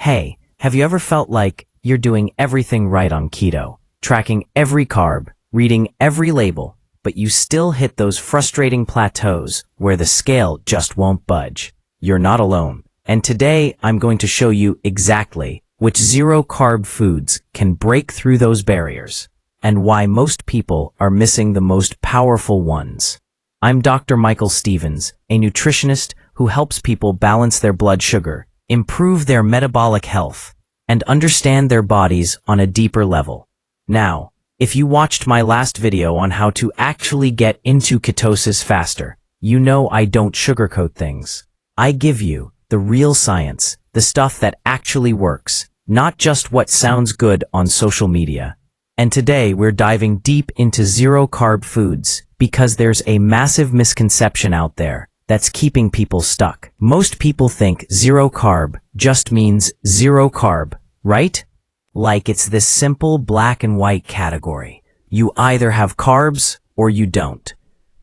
Hey, have you ever felt like you're doing everything right on keto, tracking every carb, reading every label, but you still hit those frustrating plateaus where the scale just won't budge? You're not alone. And today I'm going to show you exactly which zero-carb foods can break through those barriers and why most people are missing the most powerful ones. I'm Dr. Michael Stevens, a nutritionist who helps people balance their blood sugar, improve their metabolic health, and understand their bodies on a deeper level. Now, if you watched my last video on how to actually get into ketosis faster, you know I don't sugarcoat things. I give you the real science, the stuff that actually works, not just what sounds good on social media. And today we're diving deep into zero-carb foods because there's a massive misconception out there that's keeping people stuck. Most people think zero carb just means zero carb, right? Like it's this simple black and white category. You either have carbs or you don't.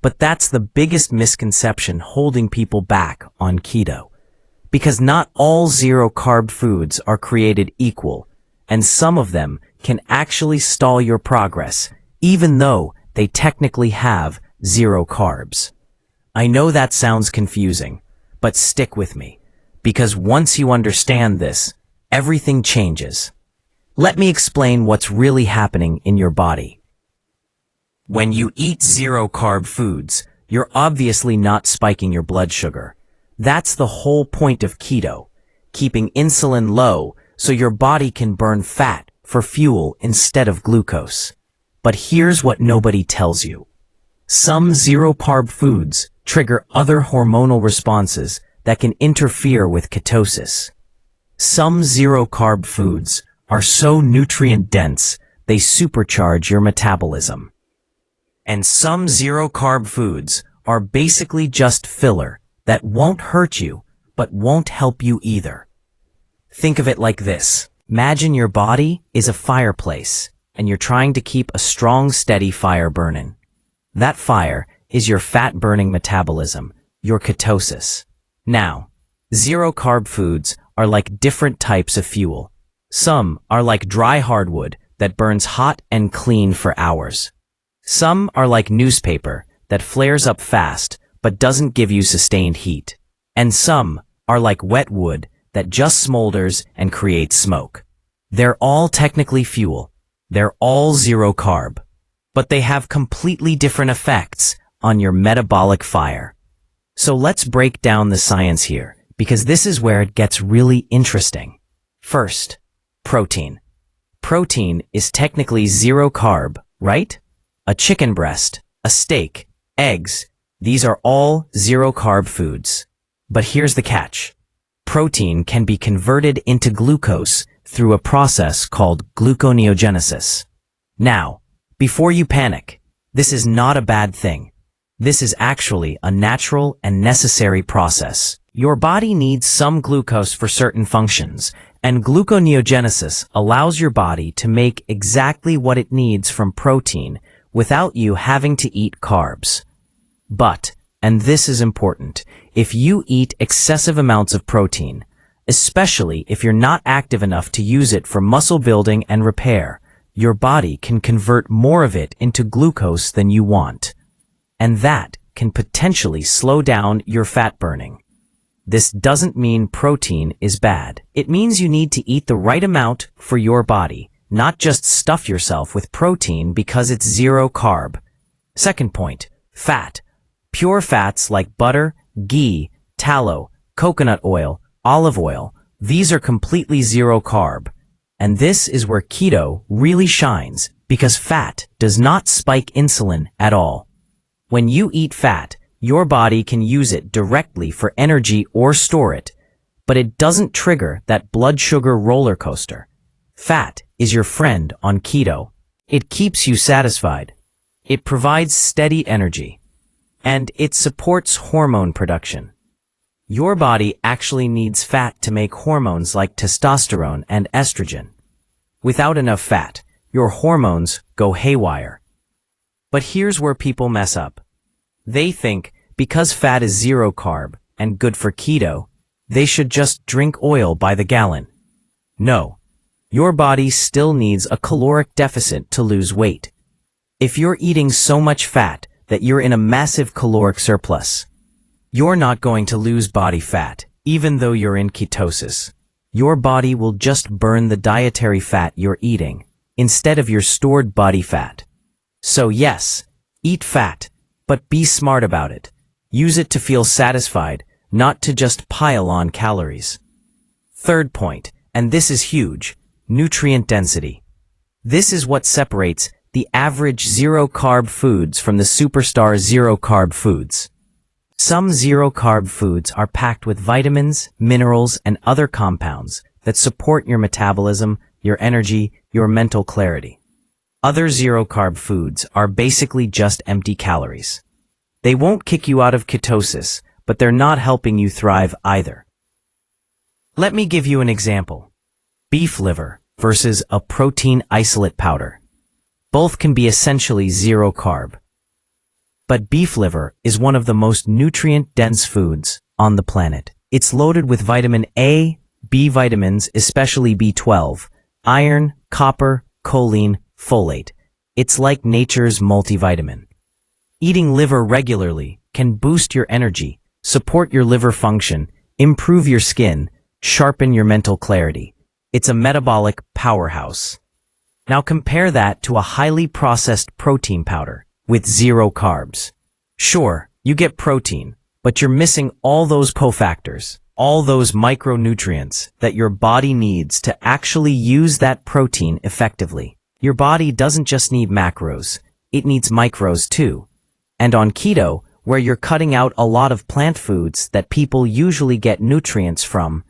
But that's the biggest misconception holding people back on keto. Because not all zero-carb foods are created equal, and some of them can actually stall your progress, even though they technically have zero carbs. I know that sounds confusing, but stick with me, because once you understand this, everything changes. Let me explain what's really happening in your body. When you eat zero-carb foods, you're obviously not spiking your blood sugar. That's the whole point of keto, keeping insulin low so your body can burn fat for fuel instead of glucose. But here's what nobody tells you. Some zero-carb foods trigger other hormonal responses that can interfere with ketosis. Some zero-carb foods are so nutrient-dense they supercharge your metabolism. And some zero-carb foods are basically just filler that won't hurt you, but won't help you either. Think of it like this. Imagine your body is a fireplace, and you're trying to keep a strong, steady fire burning. That fire is your fat-burning metabolism, your ketosis. Now, zero-carb foods are like different types of fuel. Some are like dry hardwood that burns hot and clean for hours. Some are like newspaper that flares up fast but doesn't give you sustained heat. And some are like wet wood that just smolders and creates smoke. They're all technically fuel. They're all zero carb. But they have completely different effects on your metabolic fire. So let's break down the science here, because this is where it gets really interesting. First, protein. Protein is technically zero carb, right? A chicken breast, a steak, eggs, these are all zero-carb foods. But here's the catch. Protein can be converted into glucose through a process called gluconeogenesis. Now, before you panic, this is not a bad thing. This is actually a natural and necessary process. Your body needs some glucose for certain functions, and gluconeogenesis allows your body to make exactly what it needs from protein without you having to eat carbs. But, and this is important, if you eat excessive amounts of protein, especially if you're not active enough to use it for muscle building and repair, your body can convert more of it into glucose than you want. And that can potentially slow down your fat burning. This doesn't mean protein is bad. It means you need to eat the right amount for your body, not just stuff yourself with protein because it's zero carb. Second point, fat. Pure fats like butter, ghee, tallow, coconut oil, olive oil, these are completely zero carb. And this is where keto really shines, because fat does not spike insulin at all. When you eat fat, your body can use it directly for energy or store it, but it doesn't trigger that blood sugar roller coaster. Fat is your friend on keto. It keeps you satisfied. It provides steady energy. And it supports hormone production. Your body actually needs fat to make hormones like testosterone and estrogen. Without enough fat, your hormones go haywire. But here's where people mess up. They think because fat is zero carb and good for keto, they should just drink oil by the gallon. No. Your body still needs a caloric deficit to lose weight. If you're eating so much fat that you're in a massive caloric surplus, you're not going to lose body fat, even though you're in ketosis. Your body will just burn the dietary fat you're eating, instead of your stored body fat. So yes, eat fat, but be smart about it. Use it to feel satisfied, not to just pile on calories. Third point, and this is huge, nutrient density. This is what separates the average zero-carb foods from the superstar zero-carb foods. Some zero-carb foods are packed with vitamins, minerals, and other compounds that support your metabolism, your energy, your mental clarity. Other zero-carb foods are basically just empty calories. They won't kick you out of ketosis, but they're not helping you thrive either. Let me give you an example. Beef liver versus a protein isolate powder. Both can be essentially zero-carb. But beef liver is one of the most nutrient-dense foods on the planet. It's loaded with vitamin A, B vitamins, especially B12, iron, copper, choline, folate. It's like nature's multivitamin. Eating liver regularly can boost your energy, support your liver function, improve your skin, sharpen your mental clarity. It's a metabolic powerhouse. Now compare that to a highly processed protein powder with zero carbs. Sure, you get protein, but you're missing all those cofactors, all those micronutrients that your body needs to actually use that protein effectively. Your body doesn't just need macros, it needs micros too. And on keto, where you're cutting out a lot of plant foods that people usually get nutrients from,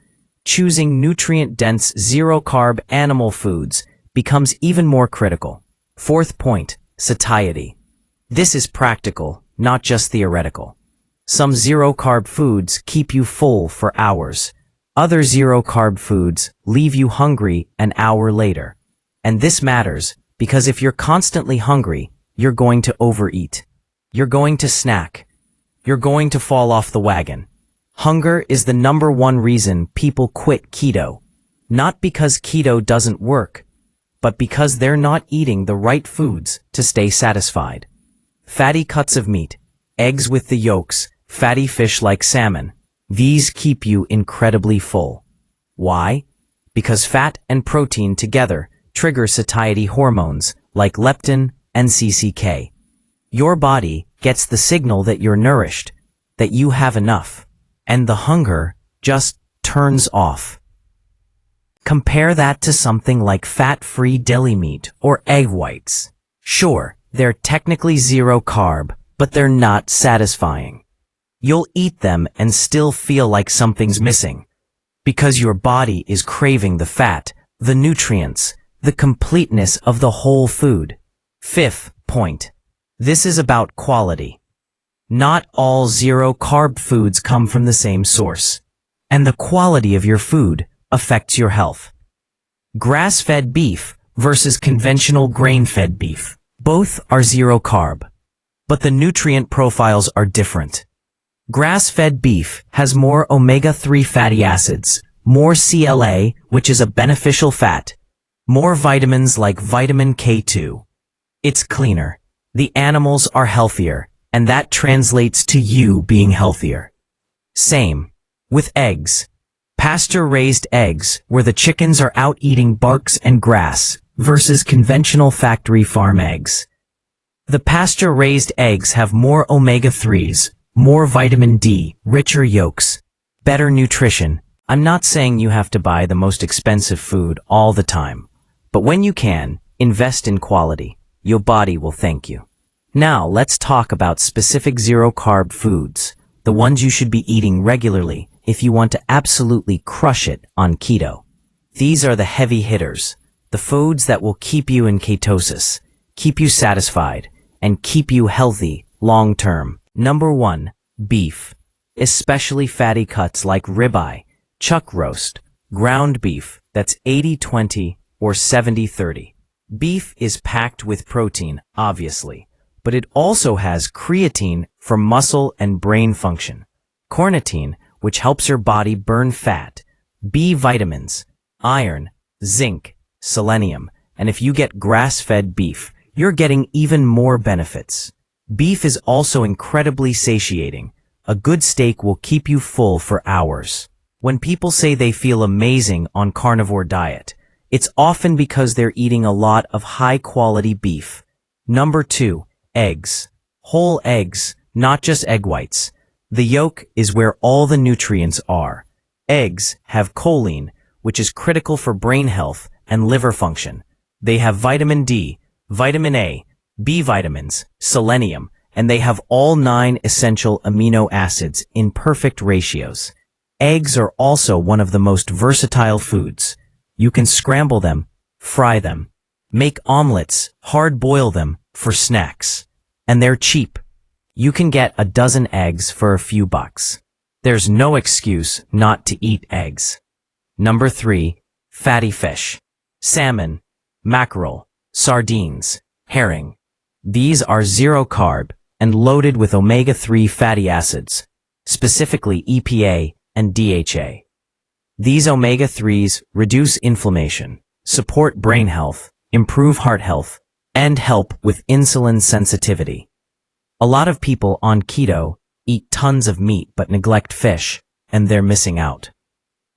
choosing nutrient-dense zero-carb animal foods becomes even more critical. Fourth point, satiety. This is practical, not just theoretical. Some zero-carb foods keep you full for hours. Other zero-carb foods leave you hungry an hour later. And this matters because if you're constantly hungry, you're going to overeat. You're going to snack. You're going to fall off the wagon. Hunger is the #1 reason people quit keto. Not because keto doesn't work, but because they're not eating the right foods to stay satisfied. Fatty cuts of meat, eggs with the yolks, fatty fish like salmon. These keep you incredibly full. Why? Because fat and protein together trigger satiety hormones like leptin and CCK. Your body gets the signal that you're nourished, that you have enough, and the hunger just turns off. Compare that to something like fat-free deli meat or egg whites. Sure, they're technically zero carb, but they're not satisfying. You'll eat them and still feel like something's missing, because your body is craving the fat, the nutrients, the completeness of the whole food. Fifth point. This is about quality. Not all zero-carb foods come from the same source, and the quality of your food affects your health. Grass-fed beef versus conventional grain-fed beef. Both are zero-carb, but the nutrient profiles are different. Grass-fed beef has more omega-3 fatty acids, more CLA, which is a beneficial fat, more vitamins like vitamin K2. It's cleaner. The animals are healthier, and that translates to you being healthier. Same with eggs. Pasture-raised eggs, where the chickens are out eating barks and grass, versus conventional factory farm eggs. The pasture-raised eggs have more omega-3s, more vitamin D, richer yolks, better nutrition. I'm not saying you have to buy the most expensive food all the time, but when you can, invest in quality. Your body will thank you. Now let's talk about specific zero-carb foods, the ones you should be eating regularly if you want to absolutely crush it on keto. These are the heavy hitters, the foods that will keep you in ketosis, keep you satisfied, and keep you healthy long-term. #1, beef, especially fatty cuts like ribeye, chuck roast, ground beef, that's 80-20 or 70-30. Beef is packed with protein, obviously, but it also has creatine for muscle and brain function, carnitine, which helps your body burn fat, B vitamins, iron, zinc, selenium, and if you get grass-fed beef, you're getting even more benefits. Beef is also incredibly satiating. A good steak will keep you full for hours. When people say they feel amazing on carnivore diet, it's often because they're eating a lot of high-quality beef. Number 2, eggs. Whole eggs, not just egg whites. The yolk is where all the nutrients are. Eggs have choline, which is critical for brain health and liver function. They have vitamin D, vitamin A, B vitamins, selenium, and they have all 9 essential amino acids in perfect ratios. Eggs are also one of the most versatile foods. You can scramble them, fry them, make omelets, hard-boil them for snacks. And they're cheap. You can get a dozen eggs for a few bucks. There's no excuse not to eat eggs. Number 3, fatty fish. Salmon, mackerel, sardines, herring. These are zero carb and loaded with omega-3 fatty acids, specifically EPA and DHA. These omega-3s reduce inflammation, support brain health, improve heart health, and help with insulin sensitivity. A lot of people on keto eat tons of meat but neglect fish, and they're missing out.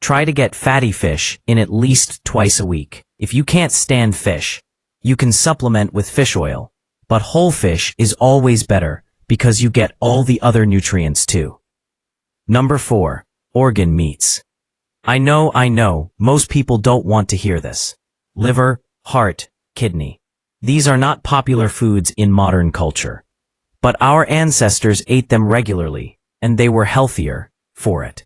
Try to get fatty fish in at least twice a week. If you can't stand fish, you can supplement with fish oil, but whole fish is always better because you get all the other nutrients too. Number 4, organ meats. I know, most people don't want to hear this. Liver, heart, kidney. These are not popular foods in modern culture. But our ancestors ate them regularly, and they were healthier for it.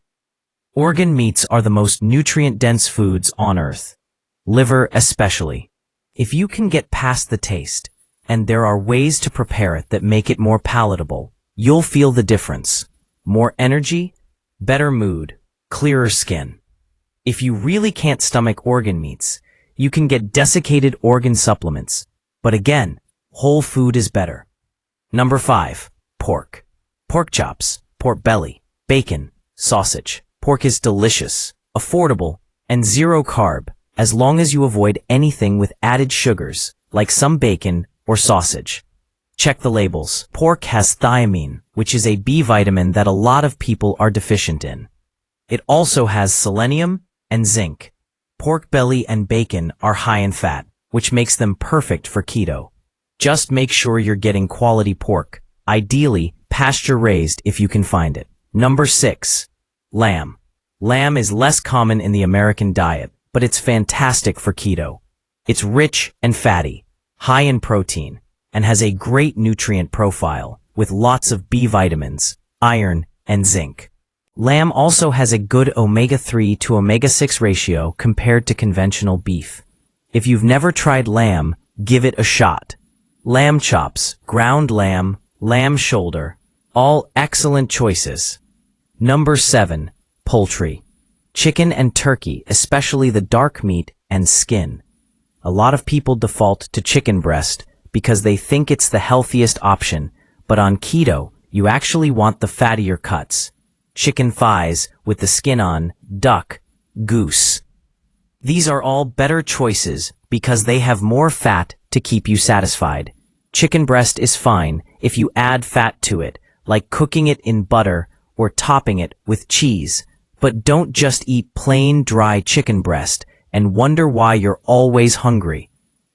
Organ meats are the most nutrient-dense foods on Earth. Liver especially. If you can get past the taste, and there are ways to prepare it that make it more palatable, you'll feel the difference. More energy, better mood, clearer skin. If you really can't stomach organ meats, you can get desiccated organ supplements. But again, whole food is better. Number 5, pork. Pork chops, pork belly, bacon, sausage. Pork is delicious, affordable, and zero carb, as long as you avoid anything with added sugars, like some bacon or sausage. Check the labels. Pork has thiamine, which is a B vitamin that a lot of people are deficient in. It also has selenium and zinc. Pork belly and bacon are high in fat, which makes them perfect for keto. Just make sure you're getting quality pork, ideally pasture-raised if you can find it. Number 6, lamb. Lamb is less common in the American diet, but it's fantastic for keto. It's rich and fatty, high in protein, and has a great nutrient profile with lots of B vitamins, iron, and zinc. Lamb also has a good omega-3 to omega-6 ratio compared to conventional beef. If you've never tried lamb, give it a shot. Lamb chops, ground lamb, lamb shoulder, all excellent choices. Number 7, poultry. Chicken and turkey, especially the dark meat and skin. A lot of people default to chicken breast because they think it's the healthiest option, but on keto, you actually want the fattier cuts. Chicken thighs with the skin on, duck, goose. These are all better choices because they have more fat to keep you satisfied. Chicken breast is fine if you add fat to it, like cooking it in butter or topping it with cheese. But don't just eat plain dry chicken breast and wonder why you're always hungry.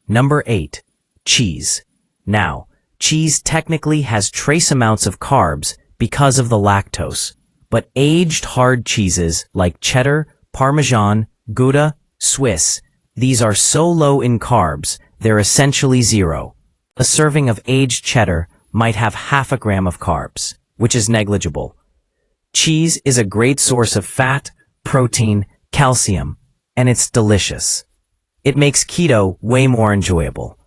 Number 8, cheese. Now, cheese technically has trace amounts of carbs because of the lactose, but aged hard cheeses like cheddar, Parmesan, Gouda, Swiss, these are so low in carbs, they're essentially zero. A serving of aged cheddar might have half a gram of carbs, which is negligible. Cheese is a great source of fat, protein, calcium, and it's delicious. It makes keto way more enjoyable.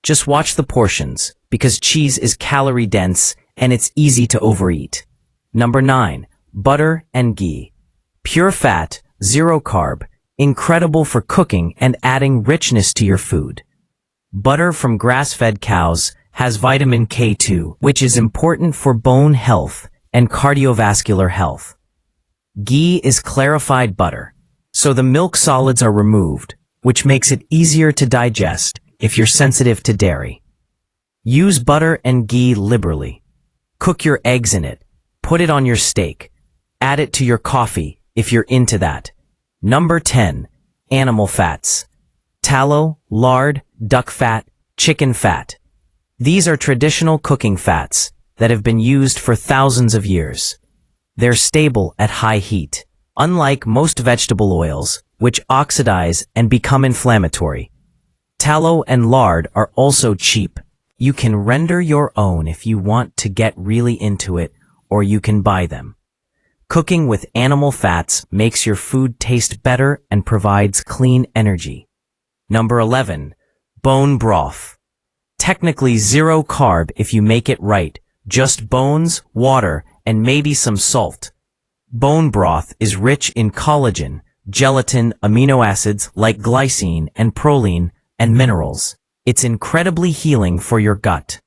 Just watch the portions, because cheese is calorie dense and it's easy to overeat. Number 9, butter and ghee. Pure fat, zero carb, incredible for cooking and adding richness to your food. Butter from grass-fed cows has vitamin K2, which is important for bone health and cardiovascular health. Ghee is clarified butter, so the milk solids are removed, which makes it easier to digest if you're sensitive to dairy. Use butter and ghee liberally. Cook your eggs in it. Put it on your steak. Add it to your coffee if you're into that. Number 10. Animal fats. Tallow, lard, duck fat, chicken fat. These are traditional cooking fats that have been used for thousands of years. They're stable at high heat, unlike most vegetable oils, which oxidize and become inflammatory. Tallow and lard are also cheap. You can render your own if you want to get really into it, or you can buy them. Cooking with animal fats makes your food taste better and provides clean energy. Number 11. Bone broth. Technically zero carb if you make it right, just bones, water, and maybe some salt. Bone broth is rich in collagen, gelatin, amino acids like glycine and proline, and minerals. It's incredibly healing for your gut,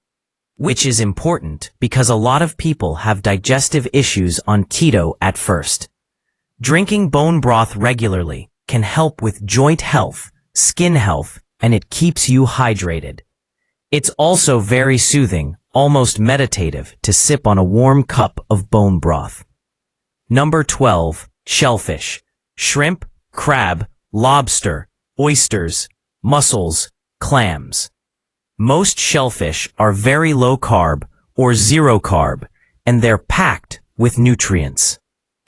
which is important because a lot of people have digestive issues on keto at first. Drinking bone broth regularly can help with joint health, skin health, and it keeps you hydrated. It's also very soothing, almost meditative, to sip on a warm cup of bone broth. Number 12. Shellfish. Shrimp, crab, lobster, oysters, mussels, clams. Most shellfish are very low carb or zero carb, and they're packed with nutrients.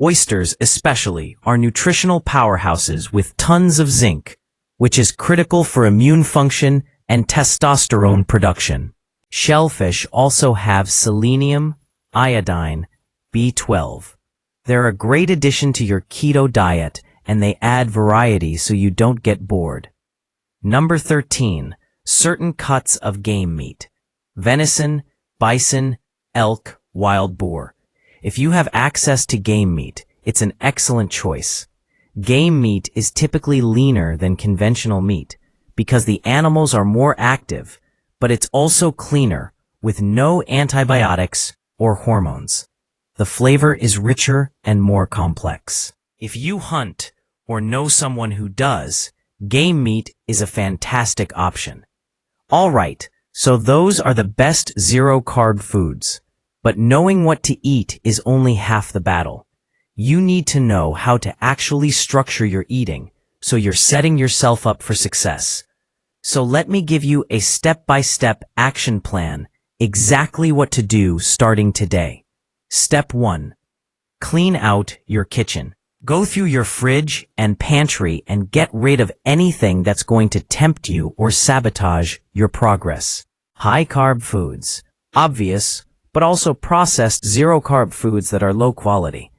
Oysters especially are nutritional powerhouses with tons of zinc, which is critical for immune function and testosterone production. Shellfish also have selenium, iodine, B12. They're a great addition to your keto diet, and they add variety so you don't get bored. Number 13. Certain cuts of game meat. Venison, bison, elk, wild boar. If you have access to game meat, it's an excellent choice. Game meat is typically leaner than conventional meat because the animals are more active, but it's also cleaner with no antibiotics or hormones. The flavor is richer and more complex. If you hunt or know someone who does, game meat is a fantastic option. All right, so those are the best zero-carb foods. But knowing what to eat is only half the battle. You need to know how to actually structure your eating so you're setting yourself up for success. So let me give you a step-by-step action plan, exactly what to do starting today. Step 1. Clean out your kitchen. Go through your fridge and pantry and get rid of anything that's going to tempt you or sabotage your progress. High-carb foods. Obvious, but also processed zero-carb foods that are low quality.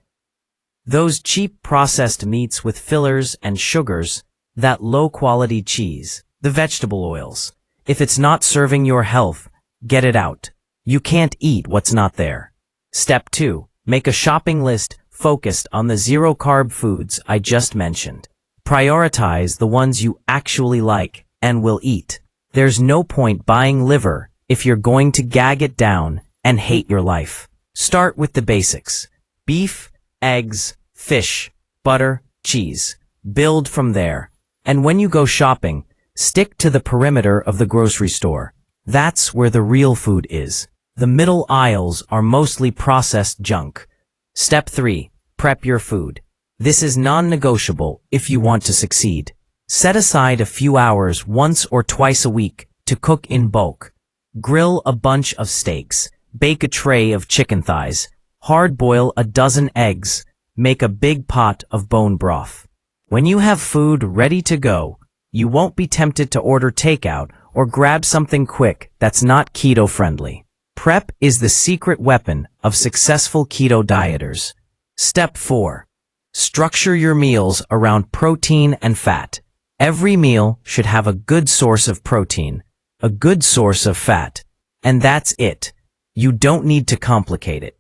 Those cheap processed meats with fillers and sugars, that low-quality cheese, the vegetable oils. If it's not serving your health, get it out. You can't eat what's not there. Step 2. Make a shopping list focused on the zero-carb foods I just mentioned. Prioritize the ones you actually like and will eat. There's no point buying liver if you're going to gag it down and hate your life. Start with the basics. Beef, eggs, fish, butter, cheese. Build from there. And when you go shopping, stick to the perimeter of the grocery store. That's where the real food is. The middle aisles are mostly processed junk. Step 3. Prep your food. This is non-negotiable if you want to succeed. Set aside a few hours once or twice a week to cook in bulk. Grill a bunch of steaks. Bake a tray of chicken thighs. Hard-boil a dozen eggs. Make a big pot of bone broth. When you have food ready to go, you won't be tempted to order takeout or grab something quick that's not keto-friendly. Prep is the secret weapon of successful keto dieters. Step 4. Structure your meals around protein and fat. Every meal should have a good source of protein, a good source of fat, and that's it. You don't need to complicate it.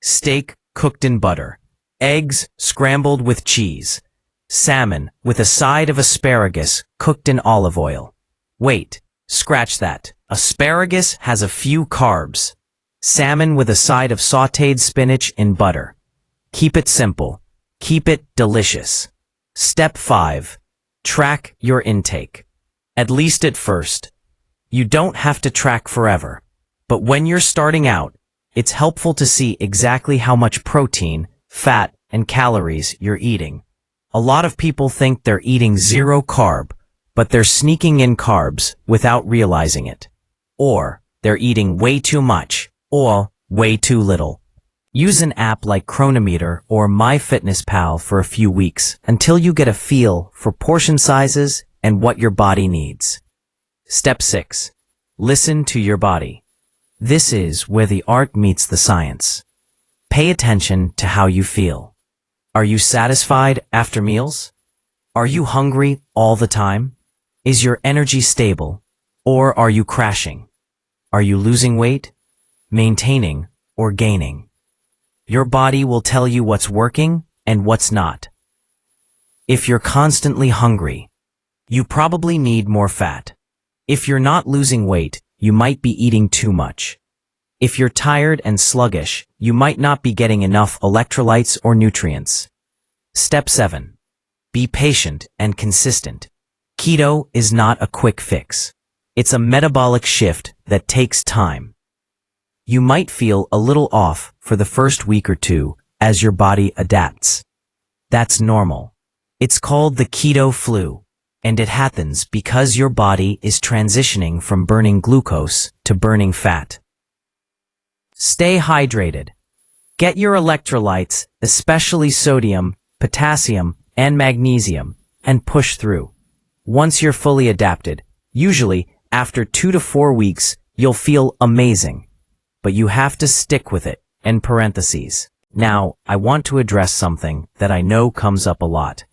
Steak cooked in butter. Eggs scrambled with cheese. Salmon with a side of asparagus cooked in olive oil. Wait, scratch that. Asparagus has a few carbs. Salmon with a side of sautéed spinach in butter. Keep it simple. Keep it delicious. Step 5. Track your intake. At least at first. You don't have to track forever. But when you're starting out, it's helpful to see exactly how much protein, fat, and calories you're eating. A lot of people think they're eating zero carb, but they're sneaking in carbs without realizing it. Or they're eating way too much, or way too little. Use an app like Chronometer or MyFitnessPal for a few weeks until you get a feel for portion sizes and what your body needs. Step 6. Listen to your body. This is where the art meets the science. Pay attention to how you feel. Are you satisfied after meals? Are you hungry all the time? Is your energy stable? Or are you crashing? Are you losing weight, maintaining, or gaining? Your body will tell you what's working and what's not. If you're constantly hungry, you probably need more fat. If you're not losing weight, you might be eating too much. If you're tired and sluggish, you might not be getting enough electrolytes or nutrients. Step 7. Be patient and consistent. Keto is not a quick fix. It's a metabolic shift that takes time. You might feel a little off for the first week or two as your body adapts. That's normal. It's called the keto flu, and it happens because your body is transitioning from burning glucose to burning fat. Stay hydrated. Get your electrolytes, especially sodium, potassium, and magnesium, and push through. Once you're fully adapted, usually after 2 to 4 weeks, you'll feel amazing. But you have to stick with it, in parentheses. Now, I want to address something that I know comes up a lot.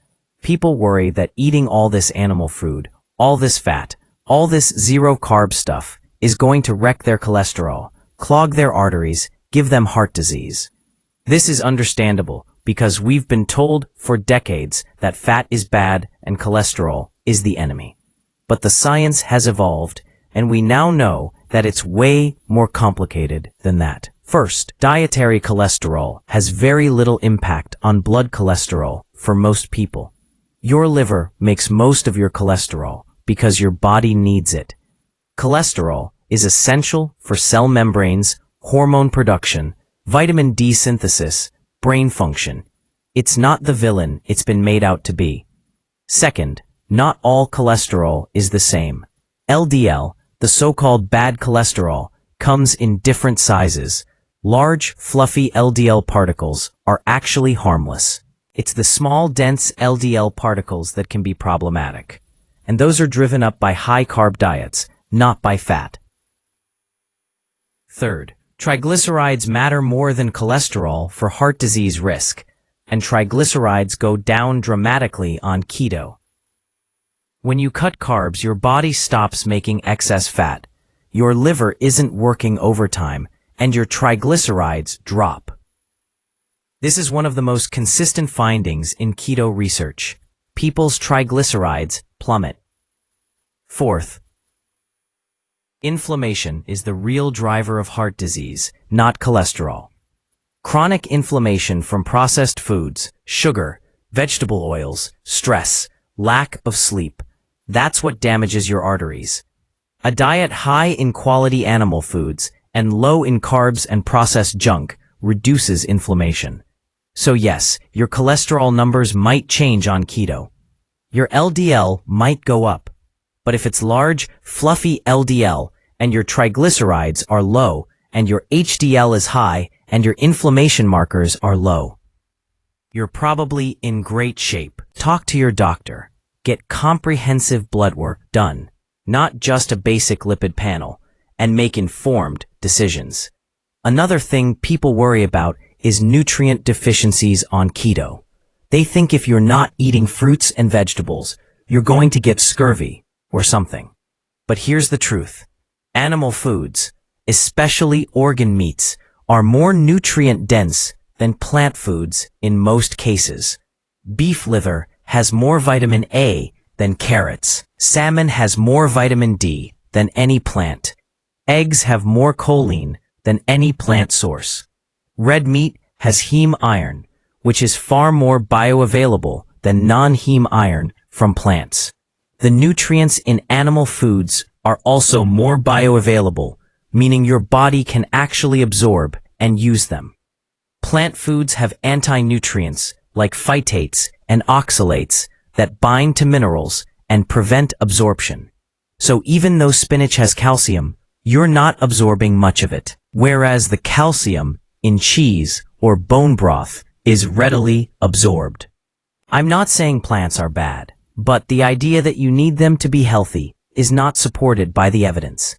People worry that eating all this animal food, all this fat, all this zero-carb stuff is going to wreck their cholesterol, clog their arteries, give them heart disease. This is understandable because we've been told for decades that fat is bad and cholesterol is the enemy. But the science has evolved, and we now know that it's way more complicated than that. First, dietary cholesterol has very little impact on blood cholesterol for most people. Your liver makes most of your cholesterol because your body needs it. Cholesterol is essential for cell membranes, hormone production, vitamin D synthesis, brain function. It's not the villain it's been made out to be. Second, not all cholesterol is the same. LDL, the so-called bad cholesterol, comes in different sizes. Large, fluffy LDL particles are actually harmless. It's the small, dense LDL particles that can be problematic. And those are driven up by high-carb diets, not by fat. Third, triglycerides matter more than cholesterol for heart disease risk, and triglycerides go down dramatically on keto. When you cut carbs, your body stops making excess fat. Your liver isn't working overtime, and your triglycerides drop. This is one of the most consistent findings in keto research. People's triglycerides plummet. Fourth, inflammation is the real driver of heart disease, not cholesterol. Chronic inflammation from processed foods, sugar, vegetable oils, stress, lack of sleep. That's what damages your arteries. A diet high in quality animal foods and low in carbs and processed junk reduces inflammation. So yes, your cholesterol numbers might change on keto. Your LDL might go up. But if it's large, fluffy LDL and your triglycerides are low and your HDL is high and your inflammation markers are low, you're probably in great shape. Talk to your doctor. Get comprehensive blood work done, not just a basic lipid panel, and make informed decisions. Another thing people worry about is nutrient deficiencies on keto. They think if you're not eating fruits and vegetables, you're going to get scurvy or something. But here's the truth. Animal foods, especially organ meats, are more nutrient-dense than plant foods in most cases. Beef liver has more vitamin A than carrots. Salmon has more vitamin D than any plant. Eggs have more choline than any plant source. Red meat has heme iron, which is far more bioavailable than non-heme iron from plants. The nutrients in animal foods are also more bioavailable, meaning your body can actually absorb and use them. Plant foods have anti-nutrients like phytates and oxalates that bind to minerals and prevent absorption. So even though spinach has calcium, you're not absorbing much of it, whereas the calcium in cheese or bone broth is readily absorbed. I'm not saying plants are bad, but the idea that you need them to be healthy is not supported by the evidence.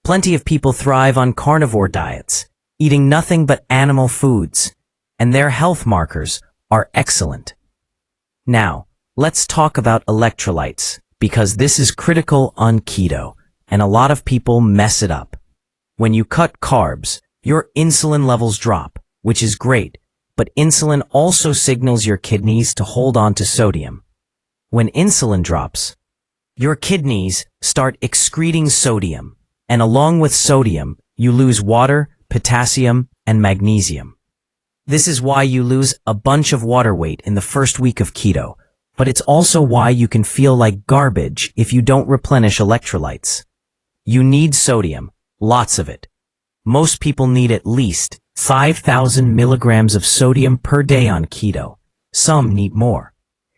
Plenty of people thrive on carnivore diets, eating nothing but animal foods, and their health markers are excellent. Now, let's talk about electrolytes, because this is critical on keto, and a lot of people mess it up. When you cut carbs, your insulin levels drop, which is great, but insulin also signals your kidneys to hold on to sodium. When insulin drops, your kidneys start excreting sodium, and along with sodium, you lose water, potassium, and magnesium. This is why you lose a bunch of water weight in the first week of keto, but it's also why you can feel like garbage if you don't replenish electrolytes. You need sodium, lots of it. Most people need at least 5,000 milligrams of sodium per day on keto. Some need more.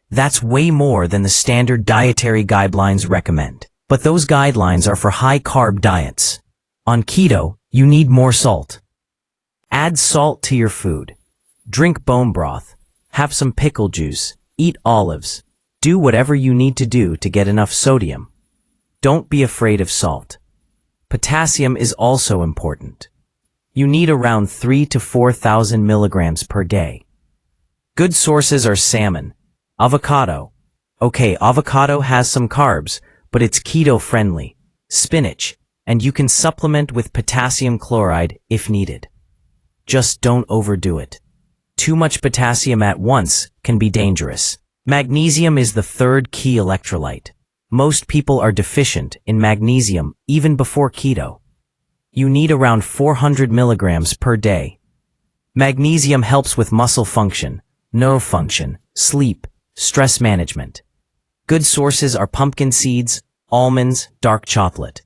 That's way more than the standard dietary guidelines recommend. But those guidelines are for high-carb diets. On keto, you need more salt. Add salt to your food. Drink bone broth. Have some pickle juice. Eat olives. Do whatever you need to do to get enough sodium. Don't be afraid of salt. Potassium is also important. You need around 3,000 to 4,000 milligrams per day. Good sources are salmon, avocado. Okay, avocado has some carbs, but it's keto-friendly. Spinach, and you can supplement with potassium chloride if needed. Just don't overdo it. Too much potassium at once can be dangerous. Magnesium is the third key electrolyte. Most people are deficient in magnesium even before keto. You need around 400 milligrams per day. Magnesium helps with muscle function, nerve function, sleep, stress management. Good sources are pumpkin seeds, almonds, dark chocolate.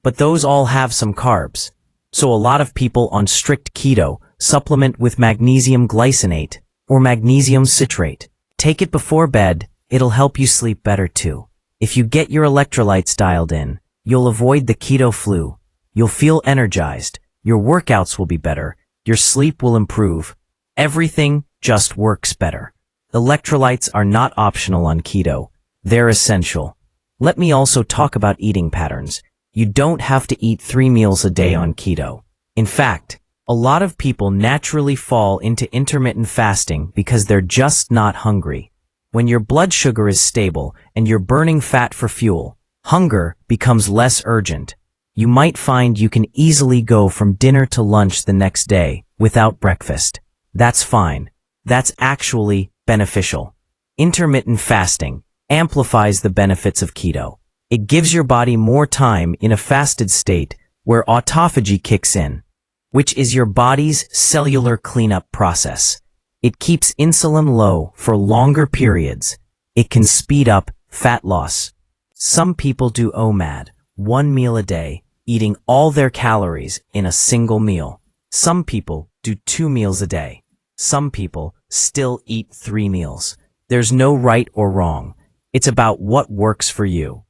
But those all have some carbs, so a lot of people on strict keto supplement with magnesium glycinate or magnesium citrate. Take it before bed, it'll help you sleep better too. If you get your electrolytes dialed in, you'll avoid the keto flu. You'll feel energized, your workouts will be better, your sleep will improve. Everything just works better. Electrolytes are not optional on keto. They're essential. Let me also talk about eating patterns. You don't have to eat 3 meals a day on keto. In fact, a lot of people naturally fall into intermittent fasting because they're just not hungry. When your blood sugar is stable and you're burning fat for fuel, hunger becomes less urgent. You might find you can easily go from dinner to lunch the next day without breakfast. That's fine. That's actually beneficial. Intermittent fasting amplifies the benefits of keto. It gives your body more time in a fasted state where autophagy kicks in, which is your body's cellular cleanup process. It keeps insulin low for longer periods. It can speed up fat loss. Some people do OMAD, 1 meal a day, eating all their calories in a single meal. Some people do 2 meals a day. Some people still eat 3 meals. There's no right or wrong. It's about what works for you.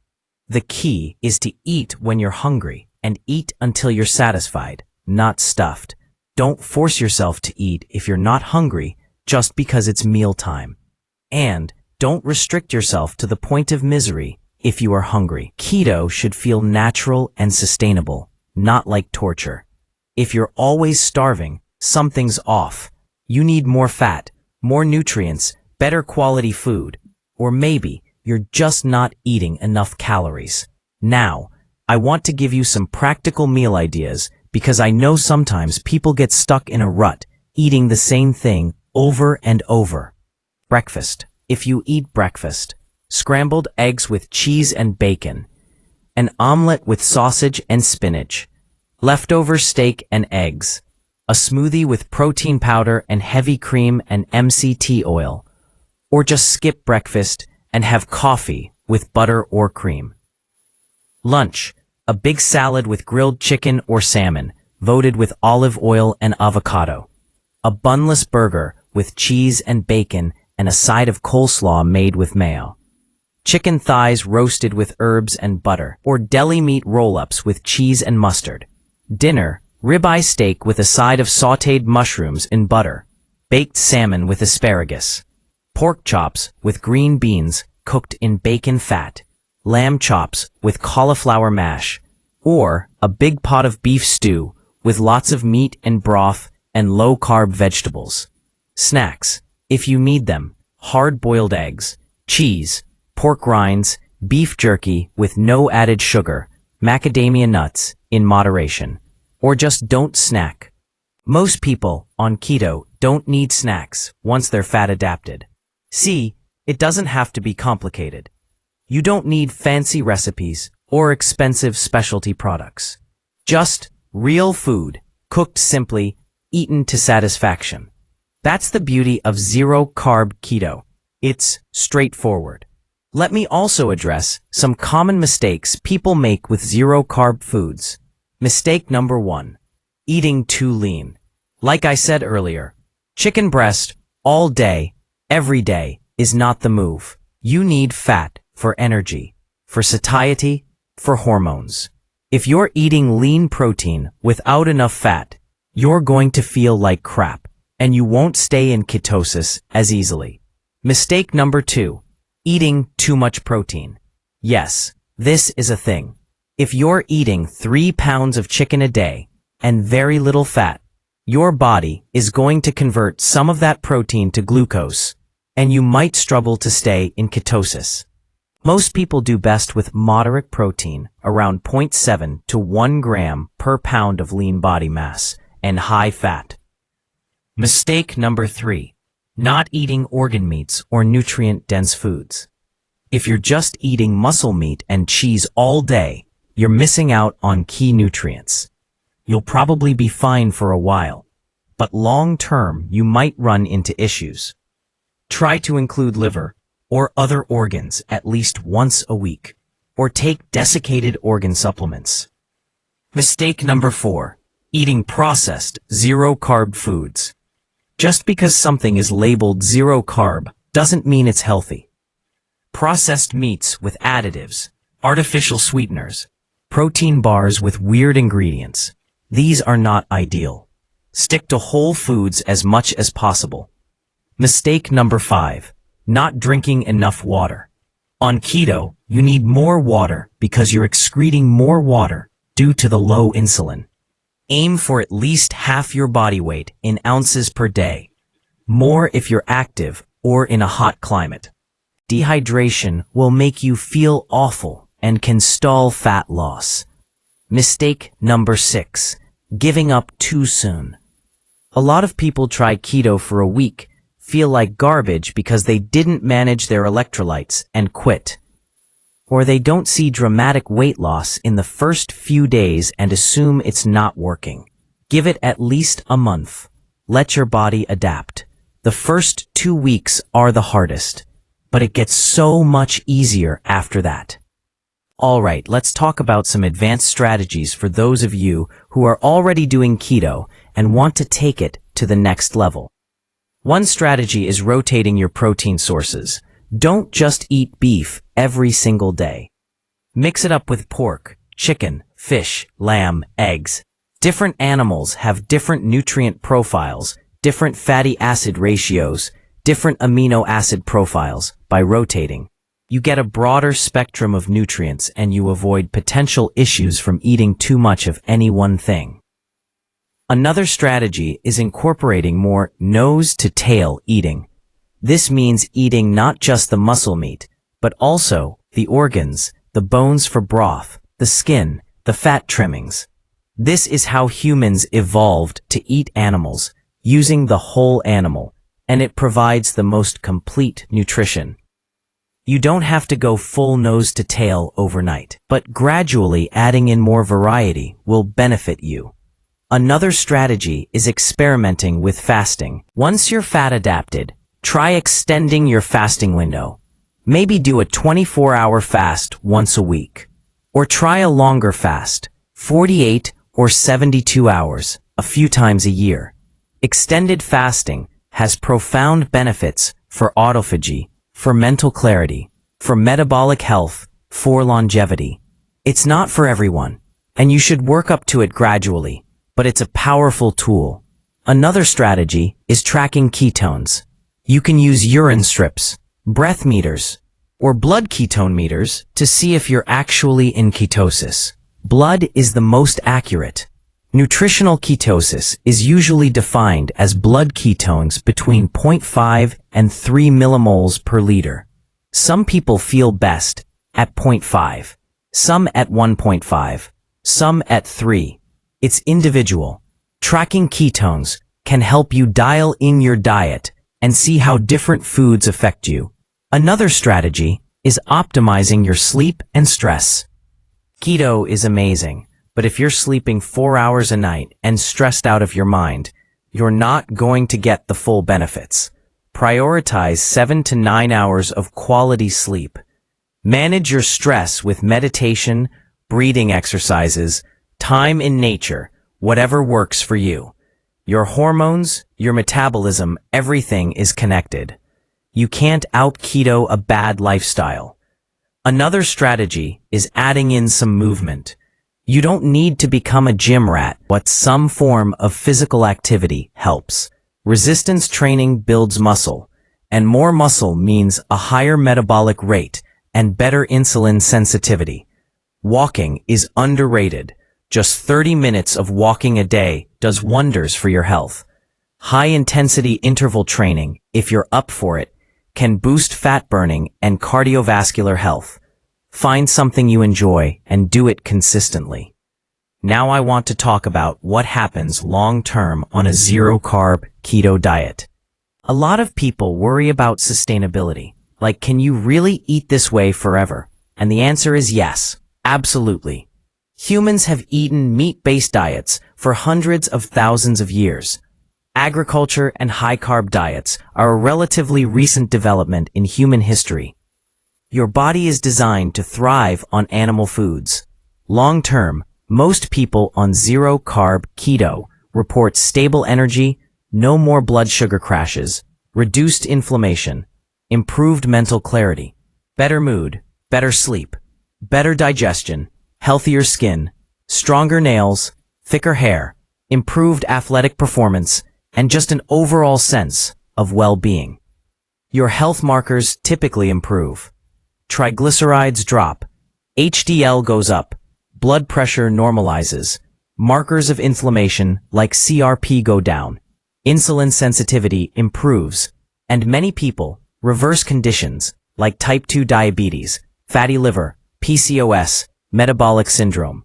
The key is to eat when you're hungry and eat until you're satisfied, not stuffed. Don't force yourself to eat if you're not hungry just because it's mealtime. And don't restrict yourself to the point of misery if you are hungry. Keto should feel natural and sustainable, not like torture. If you're always starving, something's off. You need more fat, more nutrients, better quality food, or maybe you're just not eating enough calories. Now, I want to give you some practical meal ideas because I know sometimes people get stuck in a rut, eating the same thing over and over. Breakfast. If you eat breakfast, scrambled eggs with cheese and bacon, an omelet with sausage and spinach, leftover steak and eggs, a smoothie with protein powder and heavy cream and MCT oil, or just skip breakfast and have coffee with butter or cream. Lunch, a big salad with grilled chicken or salmon, voted with olive oil and avocado. A bunless burger with cheese and bacon and a side of coleslaw made with mayo. Chicken thighs roasted with herbs and butter, or deli meat roll-ups with cheese and mustard. Dinner, ribeye steak with a side of sautéed mushrooms in butter. Baked salmon with asparagus. Pork chops with green beans cooked in bacon fat. Lamb chops with cauliflower mash. Or a big pot of beef stew with lots of meat and broth and low-carb vegetables. Snacks, if you need them, hard-boiled eggs, cheese, pork rinds, beef jerky with no added sugar, macadamia nuts in moderation, or just don't snack. Most people on keto don't need snacks once they're fat adapted. See, it doesn't have to be complicated. You don't need fancy recipes or expensive specialty products. Just real food, cooked simply, eaten to satisfaction. That's the beauty of zero-carb keto. It's straightforward. Let me also address some common mistakes people make with zero-carb foods. Mistake number 1. Eating too lean. Like I said earlier, chicken breast all day, every day is not the move. You need fat for energy, for satiety, for hormones. If you're eating lean protein without enough fat, you're going to feel like crap, and you won't stay in ketosis as easily. Mistake number 2. Eating too much protein. Yes, this is a thing. If you're eating 3 pounds of chicken a day and very little fat, your body is going to convert some of that protein to glucose, and you might struggle to stay in ketosis. Most people do best with moderate protein, around 0.7 to 1 gram per pound of lean body mass, and high fat. Mistake number 3. Not eating organ meats or nutrient-dense foods. If you're just eating muscle meat and cheese all day, you're missing out on key nutrients. You'll probably be fine for a while, but long-term you might run into issues. Try to include liver or other organs at least once a week, or take desiccated organ supplements. Mistake number 4. Eating processed, zero-carb foods. Just because something is labeled zero carb doesn't mean it's healthy. Processed meats with additives, artificial sweeteners, protein bars with weird ingredients. These are not ideal. Stick to whole foods as much as possible. Mistake number 5. Not drinking enough water. On keto, you need more water because you're excreting more water due to the low insulin. Aim for at least half your body weight in ounces per day. More if you're active or in a hot climate. Dehydration will make you feel awful and can stall fat loss. Mistake number 6. Giving up too soon. A lot of people try keto for a week, feel like garbage because they didn't manage their electrolytes and quit. Or they don't see dramatic weight loss in the first few days and assume it's not working. Give it at least a month. Let your body adapt. The first 2 weeks are the hardest, but it gets so much easier after that. Alright, let's talk about some advanced strategies for those of you who are already doing keto and want to take it to the next level. One strategy is rotating your protein sources. Don't just eat beef every single day. Mix it up with pork, chicken, fish, lamb, eggs. Different animals have different nutrient profiles, different fatty acid ratios, different amino acid profiles. By rotating, you get a broader spectrum of nutrients and you avoid potential issues from eating too much of any one thing. Another strategy is incorporating more nose-to-tail eating. This means eating not just the muscle meat, but also the organs, the bones for broth, the skin, the fat trimmings. This is how humans evolved to eat animals, using the whole animal, and it provides the most complete nutrition. You don't have to go full nose to tail overnight, but gradually adding in more variety will benefit you. Another strategy is experimenting with fasting. Once you're fat adapted, try extending your fasting window. Maybe do a 24-hour fast once a week. Or try a longer fast, 48 or 72 hours, a few times a year. Extended fasting has profound benefits for autophagy, for mental clarity, for metabolic health, for longevity. It's not for everyone, and you should work up to it gradually, but it's a powerful tool. Another strategy is tracking ketones. You can use urine strips, breath meters, or blood ketone meters to see if you're actually in ketosis. Blood is the most accurate. Nutritional ketosis is usually defined as blood ketones between 0.5 and 3 millimoles per liter. Some people feel best at 0.5, some at 1.5, some at 3. It's individual. Tracking ketones can help you dial in your diet and see how different foods affect you. Another strategy is optimizing your sleep and stress. Keto is amazing, but if you're sleeping 4 hours a night and stressed out of your mind, you're not going to get the full benefits. Prioritize 7 to 9 hours of quality sleep. Manage your stress with meditation, breathing exercises, time in nature, whatever works for you. Your hormones, your metabolism, everything is connected. You can't out-keto a bad lifestyle. Another strategy is adding in some movement. You don't need to become a gym rat, but some form of physical activity helps. Resistance training builds muscle, and more muscle means a higher metabolic rate and better insulin sensitivity. Walking is underrated. Just 30 minutes of walking a day does wonders for your health. High-intensity interval training, if you're up for it, can boost fat burning and cardiovascular health. Find something you enjoy and do it consistently. Now I want to talk about what happens long-term on a zero-carb keto diet. A lot of people worry about sustainability. Like, can you really eat this way forever? And the answer is yes, absolutely. Humans have eaten meat-based diets for hundreds of thousands of years. Agriculture and high-carb diets are a relatively recent development in human history. Your body is designed to thrive on animal foods. Long-term, most people on zero-carb keto report stable energy, no more blood sugar crashes, reduced inflammation, improved mental clarity, better mood, better sleep, better digestion, healthier skin, stronger nails, thicker hair, improved athletic performance, and just an overall sense of well-being. Your health markers typically improve. Triglycerides drop, HDL goes up, blood pressure normalizes, markers of inflammation like CRP go down, insulin sensitivity improves, and many people reverse conditions like type 2 diabetes, fatty liver, PCOS, metabolic syndrome.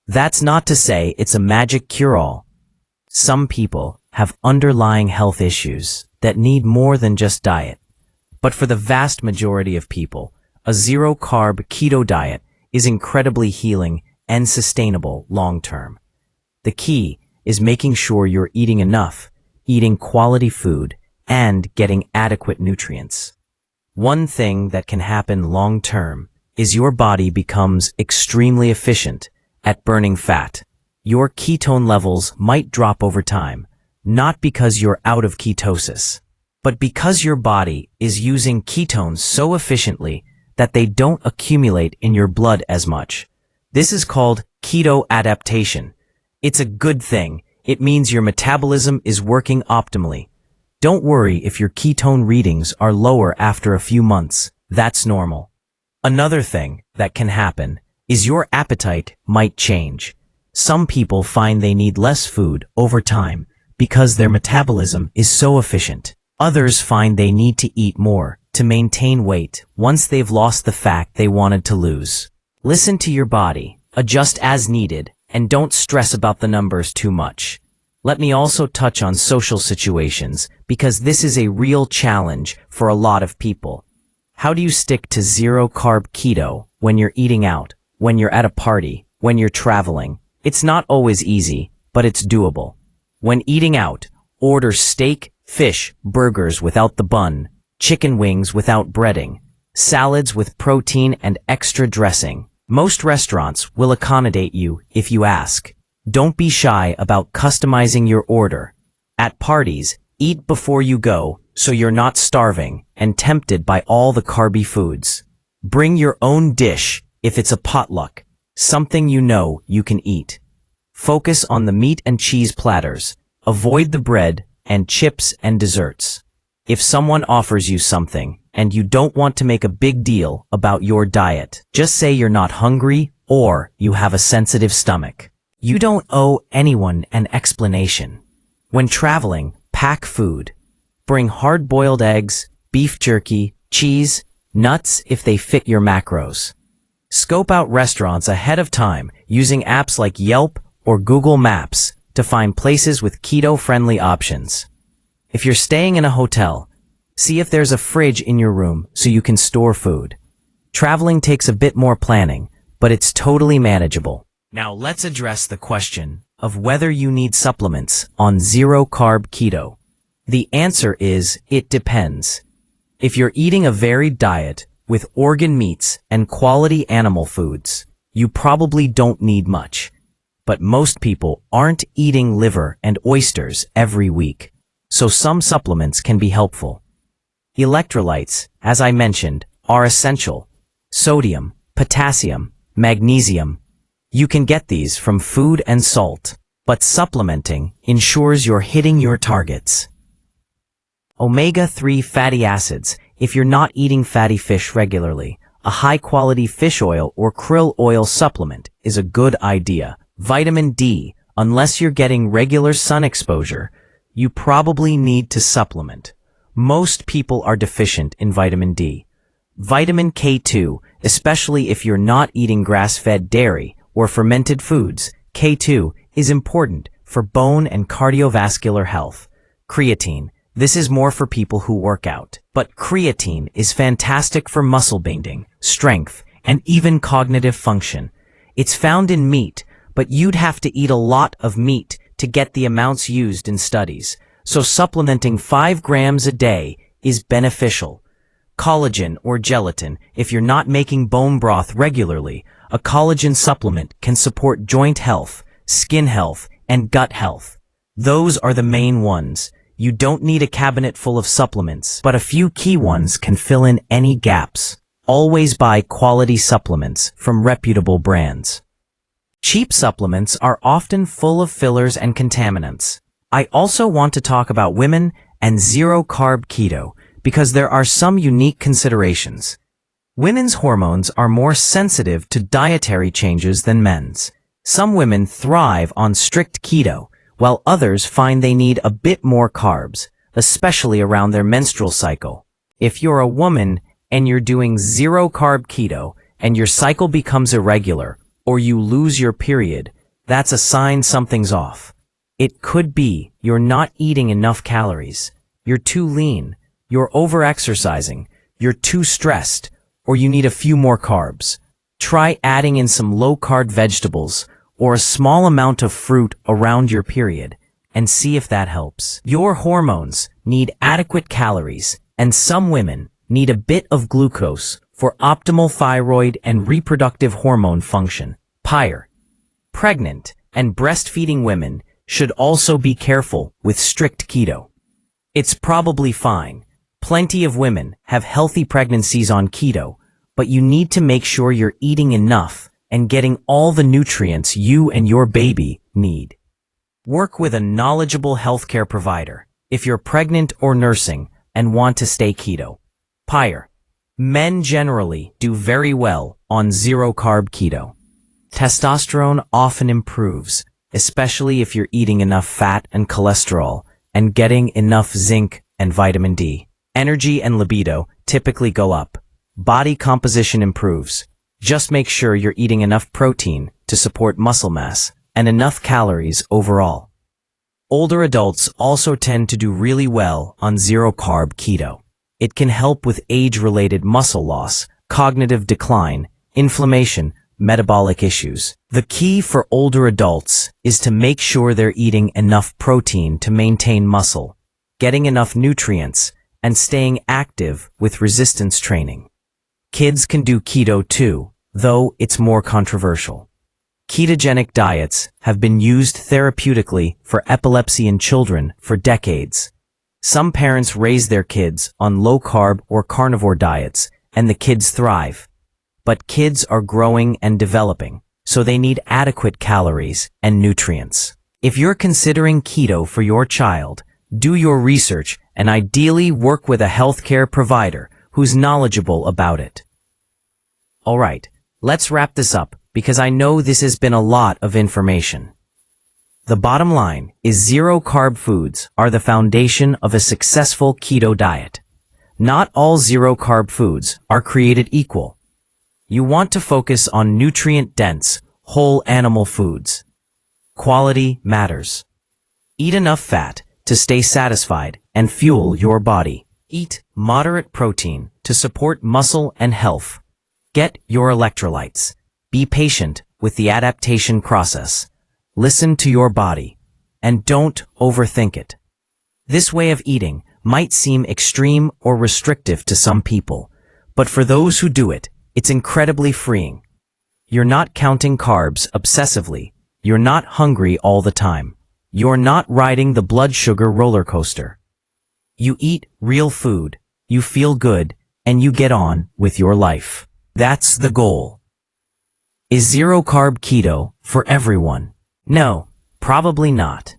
That's not to say it's a magic cure-all. Some people have underlying health issues that need more than just diet. But for the vast majority of people, a zero-carb keto diet is incredibly healing and sustainable long-term. The key is making sure you're eating enough, eating quality food, and getting adequate nutrients. One thing that can happen long-term is your body becomes extremely efficient at burning fat. Your ketone levels might drop over time, not because you're out of ketosis, but because your body is using ketones so efficiently that they don't accumulate in your blood as much. This is called keto adaptation. It's a good thing. It means your metabolism is working optimally. Don't worry if your ketone readings are lower after a few months. That's normal. Another thing that can happen is your appetite might change. Some people find they need less food over time because their metabolism is so efficient. Others find they need to eat more to maintain weight once they've lost the fat they wanted to lose. Listen to your body, adjust as needed, and don't stress about the numbers too much. Let me also touch on social situations because this is a real challenge for a lot of people. How do you stick to zero-carb keto when you're eating out, when you're at a party, when you're traveling? It's not always easy, but it's doable. When eating out, order steak, fish, burgers without the bun, chicken wings without breading, salads with protein and extra dressing. Most restaurants will accommodate you if you ask. Don't be shy about customizing your order. At parties, eat before you go so you're not starving and tempted by all the carby foods. Bring your own dish if it's a potluck, something you know you can eat. Focus on the meat and cheese platters. Avoid the bread and chips and desserts. If someone offers you something and you don't want to make a big deal about your diet, just say you're not hungry or you have a sensitive stomach. You don't owe anyone an explanation. When traveling, pack food. Bring hard-boiled eggs, beef jerky, cheese, nuts if they fit your macros. Scope out restaurants ahead of time using apps like Yelp or Google Maps to find places with keto-friendly options. If you're staying in a hotel, see if there's a fridge in your room so you can store food. Traveling takes a bit more planning, but it's totally manageable. Now let's address the question of whether you need supplements on zero-carb keto. The answer is, it depends. If you're eating a varied diet with organ meats and quality animal foods, you probably don't need much. But most people aren't eating liver and oysters every week, so some supplements can be helpful. Electrolytes, as I mentioned, are essential. Sodium, potassium, magnesium. You can get these from food and salt, but supplementing ensures you're hitting your targets. Omega-3 fatty acids. If you're not eating fatty fish regularly, a high-quality fish oil or krill oil supplement is a good idea. Vitamin D. Unless you're getting regular sun exposure, you probably need to supplement. Most people are deficient in vitamin D. Vitamin K2, especially if you're not eating grass-fed dairy or fermented foods, K2 is important for bone and cardiovascular health. Creatine. This is more for people who work out, but creatine is fantastic for muscle building, strength, and even cognitive function. It's found in meat, but you'd have to eat a lot of meat to get the amounts used in studies, so supplementing 5 grams a day is beneficial. Collagen or gelatin. If you're not making bone broth regularly, a collagen supplement can support joint health, skin health, and gut health. Those are the main ones. You don't need a cabinet full of supplements, but a few key ones can fill in any gaps. Always buy quality supplements from reputable brands. Cheap supplements are often full of fillers and contaminants. I also want to talk about women and zero-carb keto because there are some unique considerations. Women's hormones are more sensitive to dietary changes than men's. Some women thrive on strict keto, while others find they need a bit more carbs, especially around their menstrual cycle. If you're a woman and you're doing zero-carb keto and your cycle becomes irregular, or you lose your period, that's a sign something's off. It could be you're not eating enough calories, you're too lean, you're over-exercising, you're too stressed, or you need a few more carbs. Try adding in some low-carb vegetables or a small amount of fruit around your period and see if that helps. Your hormones need adequate calories, and some women need a bit of glucose for optimal thyroid and reproductive hormone function. Pregnant and breastfeeding women should also be careful with strict keto. It's probably fine. Plenty of women have healthy pregnancies on keto, but you need to make sure you're eating enough and getting all the nutrients you and your baby need. Work with a knowledgeable healthcare provider if you're pregnant or nursing and want to stay keto. Men generally do very well on zero-carb keto. Testosterone often improves, especially if you're eating enough fat and cholesterol and getting enough zinc and vitamin D. Energy and libido typically go up. Body composition improves. Just make sure you're eating enough protein to support muscle mass and enough calories overall. Older adults also tend to do really well on zero-carb keto. It can help with age-related muscle loss, cognitive decline, inflammation, metabolic issues. The key for older adults is to make sure they're eating enough protein to maintain muscle, getting enough nutrients, and staying active with resistance training. Kids can do keto too, though it's more controversial. Ketogenic diets have been used therapeutically for epilepsy in children for decades. Some parents raise their kids on low-carb or carnivore diets, and the kids thrive. But kids are growing and developing, so they need adequate calories and nutrients. If you're considering keto for your child, do your research and ideally work with a healthcare provider who's knowledgeable about it. Alright, let's wrap this up because I know this has been a lot of information. The bottom line is zero-carb foods are the foundation of a successful keto diet. Not all zero-carb foods are created equal. You want to focus on nutrient-dense, whole animal foods. Quality matters. Eat enough fat to stay satisfied and fuel your body. Eat moderate protein to support muscle and health. Get your electrolytes. Be patient with the adaptation process. Listen to your body. And don't overthink it. This way of eating might seem extreme or restrictive to some people, but for those who do it, it's incredibly freeing. You're not counting carbs obsessively. You're not hungry all the time. You're not riding the blood sugar roller coaster. You eat real food, you feel good, and you get on with your life. That's the goal. Is zero-carb keto for everyone? No, probably not.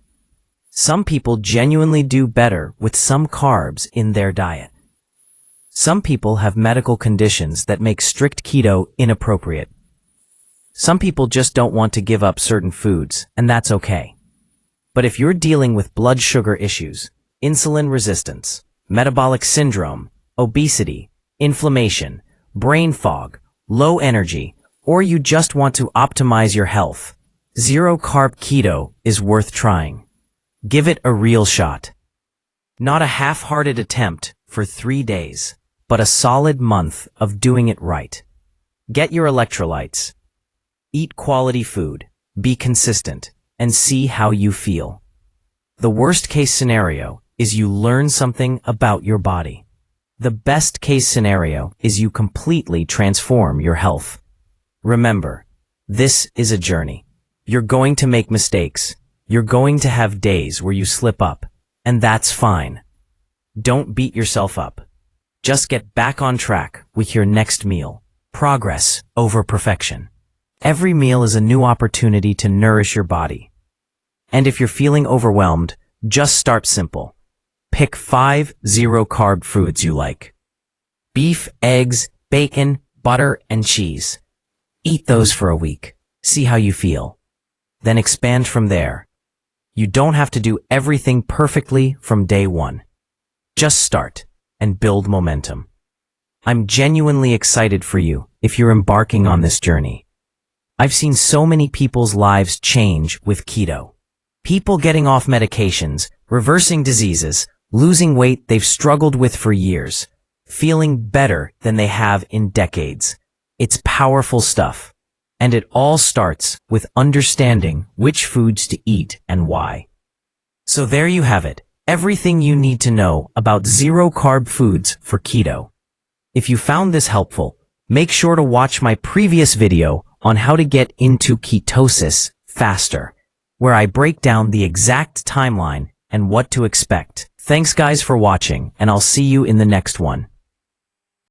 Some people genuinely do better with some carbs in their diet. Some people have medical conditions that make strict keto inappropriate. Some people just don't want to give up certain foods, and that's okay. But if you're dealing with blood sugar issues, insulin resistance, metabolic syndrome, obesity, inflammation, brain fog, low energy, or you just want to optimize your health, zero-carb keto is worth trying. Give it a real shot. Not a half-hearted attempt for 3 days, but a solid month of doing it right. Get your electrolytes. Eat quality food, be consistent, and see how you feel. The worst-case scenario is you learn something about your body. The best-case scenario is you completely transform your health. Remember, this is a journey. You're going to make mistakes. You're going to have days where you slip up, and that's fine. Don't beat yourself up. Just get back on track with your next meal. Progress over perfection. Every meal is a new opportunity to nourish your body. And if you're feeling overwhelmed, just start simple. Pick 5 zero-carb foods you like. Beef, eggs, bacon, butter, and cheese. Eat those for a week. See how you feel. Then expand from there. You don't have to do everything perfectly from day one. Just start and build momentum. I'm genuinely excited for you if you're embarking on this journey. I've seen so many people's lives change with keto. People getting off medications, reversing diseases, losing weight they've struggled with for years, feeling better than they have in decades. It's powerful stuff. And it all starts with understanding which foods to eat and why. So there you have it, everything you need to know about zero-carb foods for keto. If you found this helpful, make sure to watch my previous video on how to get into ketosis faster, where I break down the exact timeline and what to expect. Thanks guys for watching, and I'll see you in the next one.